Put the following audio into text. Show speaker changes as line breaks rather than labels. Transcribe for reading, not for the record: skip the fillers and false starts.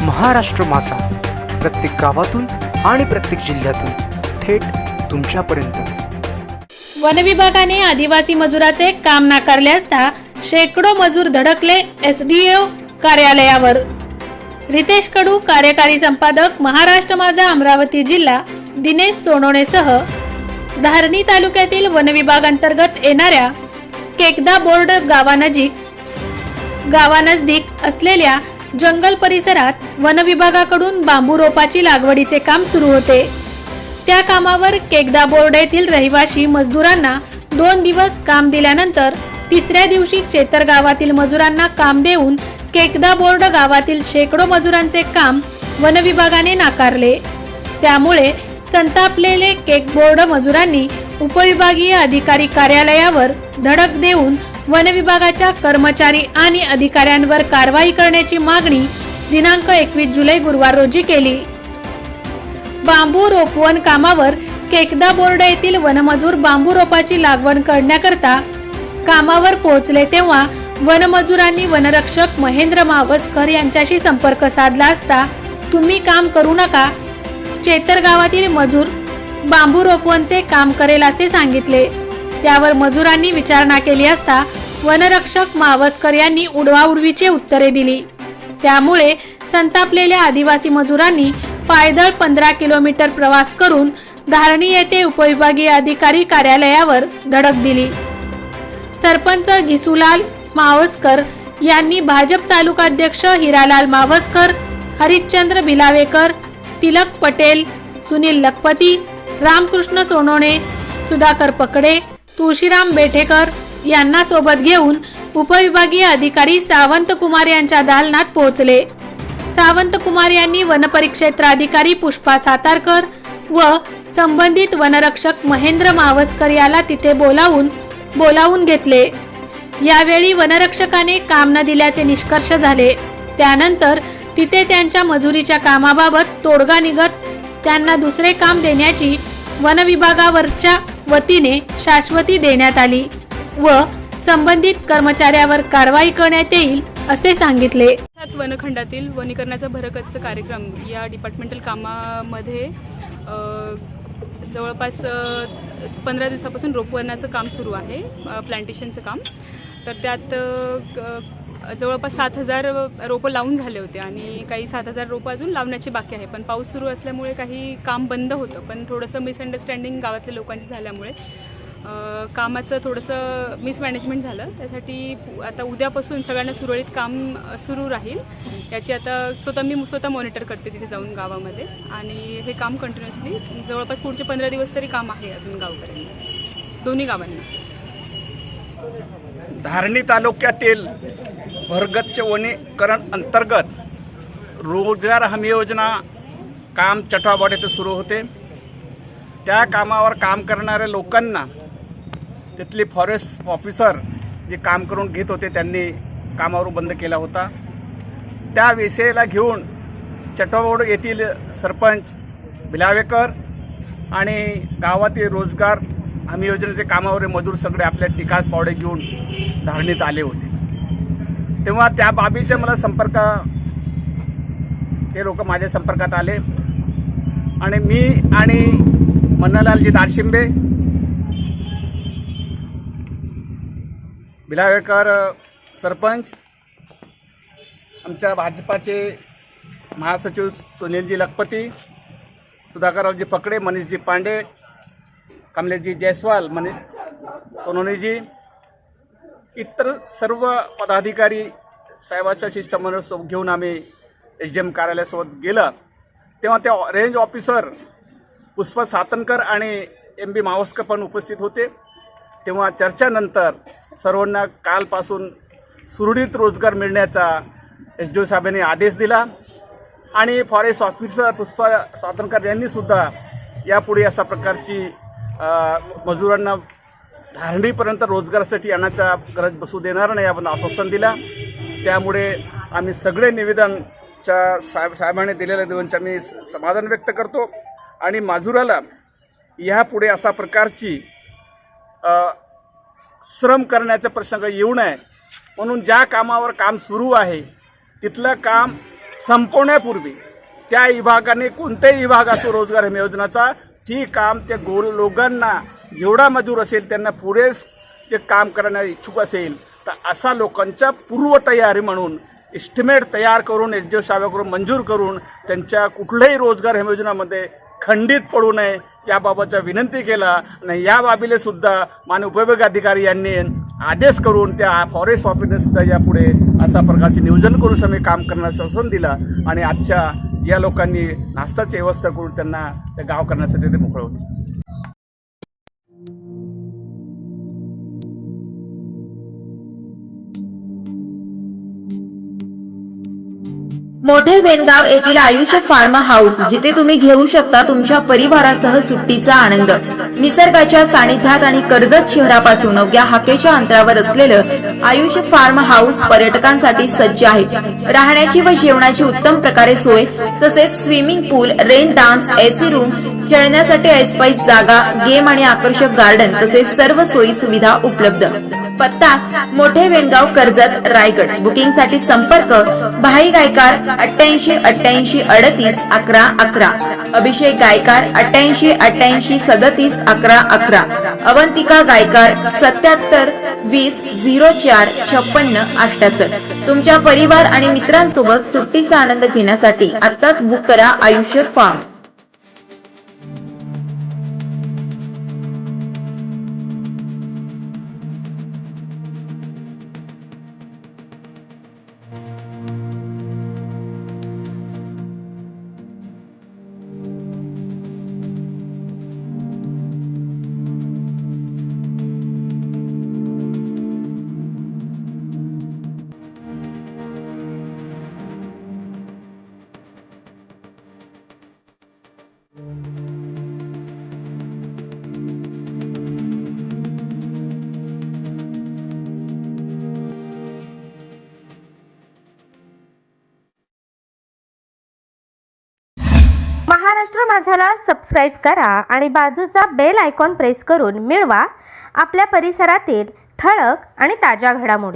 महाराष्ट्र माझा, प्रत्येक गावातून आणि प्रत्येक जिल्ह्यातून थेट तुमच्यापर्यंत।
वनविभागाने आदिवासी मजुराचे काम नाकारले असता शेकडो मजूर धडकले SDO कार्यालयावर। रितेश कडू, कार्यकारी संपादक, महाराष्ट्र माझा, अमरावती जिल्हा, दिनेश सोनवणेसह धारणी तालुक्यातील वनविभागांतर्गत येणाऱ्या केकदा बोर्ड गावानजदीक असलेल्या जंगल परिसरात वनविभागाकडून बांबू रोपाची लागवडीचे काम सुरू होते। त्या कामावर केकदा बोर्ड येथील रहिवासी मजदूरांना 2 दिवस काम दिल्यानंतर तिसऱ्या दिवशी चेतर गावातील मजुरांना काम देऊन केकदा बोर्ड गावातील शेकडो मजुरांचे काम वनविभागाने नाकारले। त्यामुळे संतापलेले केक बोर्ड मजुरांनी उपविभागीय अधिकारी कार्यालयावर धडक देऊन वनविभागाच्या कर्मचारी आणि अधिकाऱ्यांवर कारवाई करण्याची मागणी दिनांक 21 जुलै गुरुवार रोजी केली। बांबू रोपवन कामावर केकदा बोर्ड येथील वनमजूर बांबू रोपाची लागवड करण्याकरता कामावर पोहोचले तेव्हा वनमजुरांनी वनरक्षक महेंद्र मावस्कर यांच्याशी संपर्क साधला असता तुम्ही काम करू नका, चेतर गावातील मजूर बांबू रोपवनचे काम करेल असे सांगितले। त्यावर मजुरांनी विचारणा केली असता वनरक्षक मावस्कर यांनी उडवाउडवीची उत्तरे दिली। त्यामुळे संतापलेल्या आदिवासी मजुरांनी पायदळ 15 किलोमीटर प्रवास करून धारणी येथे उपविभागीय अधिकारी कार्यालयावर धडक दिली। सरपंच घिसूलाल मावस्कर यांनी भाजप तालुकाध्यक्ष हिरालाल मावस्कर, हरिश्चंद्र भिलावेकर, तिलक पटेल, सुनील लखपती, रामकृष्ण सोनवणे, सुधाकर पकडे, तुळशीराम बेठेकर यांना सोबत घेऊन उपविभागीय अधिकारी सावंत कुमार यांच्या दालनात पोहोचले। सावंत कुमार यांनी वनपरिक्षेत्राधिकारी पुष्पा सातारकर व संबंधित वनरक्षक महेंद्र मावस्कर याला तिथे बोलावून घेतले। यावेळी वनरक्षकाने काम न दिल्याचे निष्कर्ष झाले। त्यानंतर तिथे त्यांच्या मजुरीच्या कामाबाबत तोडगा निघत त्यांना दुसरे काम देण्याची वनविभागावरच्या वतीने शाश्वती देण्यात आली व संबंधित कर्मचाऱ्यावर कारवाई करण्यात येईल असे सांगितले।
वनखंडातील वनीकरणाचा भरकच्च कार्यक्रम या डिपार्टमेंटल कामामध्ये जवळपास 15 दिवसापासून रोपवनाचं काम सुरू आहे, प्लांटेशनचं काम। तर त्यात जवळपास 7000 रोपं लावून झाले होते आणि काही 7000 रोपं अजून लावण्याची बाकी आहे। पण पाऊस सुरू असल्यामुळे काही काम बंद होतं, पण थोडंसं मिसअंडरस्टँडिंग गावातल्या लोकांची झाल्यामुळे कामाचं थोडंसं मिसमॅनेजमेंट झालं। त्यासाठी आता उद्यापासून सगळ्यांना सुरळीत काम सुरू राहील याची आता मी स्वतः मॉनिटर करते तिथे जाऊन गावामध्ये, आणि हे काम कंटिन्युअसली जवळपास पुढचे 15 दिवस तरी काम आहे अजून गावकऱ्यांना, दोन्ही गावांना।
धारणी तालुक्यातील भरगच्च वनीकरण अंतर्गत रोजगार हमी योजना काम चटवाबोट येथे सुरू होते। त्या कामावर काम करणाऱ्या लोकांना तिथली फॉरेस्ट ऑफिसर जे काम करून घेत होते त्यांनी कामावर बंद केला होता। त्या विषयाला घेऊन चटवाबोट येथील सरपंच भिलावेकर आणि गावातील रोजगार हमी योजनेचे कामावर मजूर सगळे आपल्या टिकास पावडे घेऊन धारणीत आले होते। तेव्हा त्या बाबीचे मला ते लोक माझ्या संपर्कात आले आणि मी आणि मन्नालालजी दारशिंबे, भिलावेकर सरपंच, आमच्या भाजपाचे महासचिव सुनीलजी लखपती, सुधाकररावजी पकडे, मनीषजी पांडे, कमलेशजी जयस्वाल, सोनवणेजी, इतर सर्व पदाधिकारी साहेबांच्या शिष्टमंडळ घेऊन आम्ही SDM कार्यालयासोबत गेलं। तेव्हा त्या रेंज ऑफिसर पुष्पा सातनकर आणि MB मावस्कर पण उपस्थित होते। तेव्हा चर्चेनंतर सर्वांना कालपासून सुरळीत रोजगार मिळण्याचा SDO साहेबांनी आदेश दिला आणि फॉरेस्ट ऑफिसर पुष्पा सातनकर यांनीसुद्धा यापुढे अशा प्रकारची मजुरांना धारणीपर्यंत रोजगारासाठी येण्याचा गरज बसू देणार नाही आपण आश्वासन दिला। त्यामुळे आम्ही सगळे निवेदनच्या साहेबांनी दिलेल्या निवेदनच्या मी समाधान व्यक्त करतो आणि मजुराला यापुढे अशा प्रकारची श्रम करण्याचा प्रसंग येऊ नये म्हणून ज्या कामावर काम सुरू आहे तिथलं काम संपवण्यापूर्वी त्या विभागाने कोणत्याही विभागाचा रोजगार हमी योजनाचा ती काम त्या लोकांना जेवढा मजूर असेल त्यांना पुरेस ते काम करण्यास इच्छुक असेल तर अशा लोकांच्या पूर्वतयारी म्हणून एस्टिमेट तयार करून एस डी ओ साहेबांकडून मंजूर करून त्यांच्या कुठल्याही रोजगार हमी योजनामध्ये खंडित पडू नये याबाबतचा विनंती केला आणि या बाबीले सुद्धा माननीय उपविभाग अधिकारी यांनी आदेश करून त्या फॉरेस्ट ऑफिसने सुद्धा यापुढे अशा प्रकारचे नियोजन करून आम्ही काम करण्याचं शासन दिलं आणि आजच्या या लोकांनी नाश्त्याची व्यवस्था करून त्यांना त्या गाव करण्यासाठी ते मोकळे होते.
मोठे वेणगाव येथील आयुष्य फार्म हाऊस, जिथे तुम्ही घेऊ शकता तुमच्या परिवारासह सुट्टीचा आनंद. निसर्गाच्या सानिध्यात आणि कर्जत शहरापासून अवघ्या हाकेच्या अंतरावर असलेलं आयुष्य फार्म हाऊस पर्यटकांसाठी सज्ज आहे. राहण्याची व जेवणाची उत्तम प्रकारे सोय, तसेच स्विमिंग पूल, रेन डान्स, एसी रूम, खेळण्यासाठी ऐसपैस जागा, गेम आणि आकर्षक गार्डन तसेच सर्व सोयी सुविधा उपलब्ध. पत्ता मोठे वेणगाव, कर्जत, रायगड. बुकिंगसाठी संपर्क भाई गायकार 88 88 38 11 11, अभिषेक गायकार 88 88 37 11 11, अवंतिका गायकार 77 20 04 56 78. तुमच्या परिवार आणि मित्रांसोबत सुट्टीचा आनंद घेण्यासाठी आत्ताच बुक करा आयुष्य फार्म.
महाराष्ट्र माझाला सबस्क्राईब करा आणि बाजूचा बेल आयकॉन प्रेस करून मिळवा आपल्या परिसरातील ठळक आणि ताज्या घडामोडी.